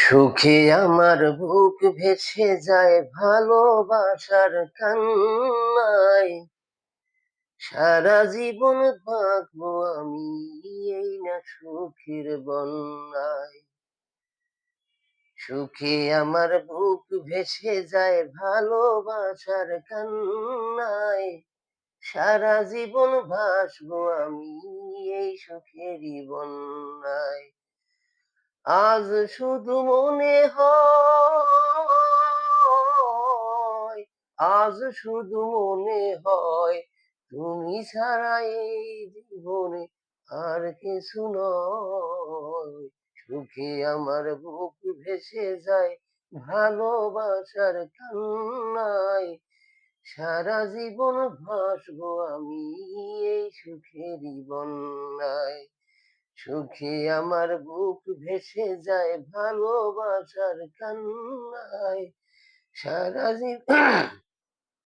সুখে আমার বুক ভেসে যায় ভালোবাসার কান্নায়। সারা জীবন থাকবো আমি এই না সুখের বন্যায়। সুখে আমার বুক ভেসে যায় ভালোবাসার কান্নায়। সারা জীবন ভাসবো আমি এই সুখেরই বন্যায়। আজ শুধু মনে হয়, আজ শুধু মনে হয়, তুমি ছাড়া এই জীবনে আর কিছু নয়। সুখে আমার বুক ভেসে যায় ভালোবাসার কান্নায়। সারা জীবন ভাসবো আমি এই সুখেরই বন্যায়। সুখে আমার বুক ভেসে যায় ভালোবাসার কান্নায়। সারা জীবন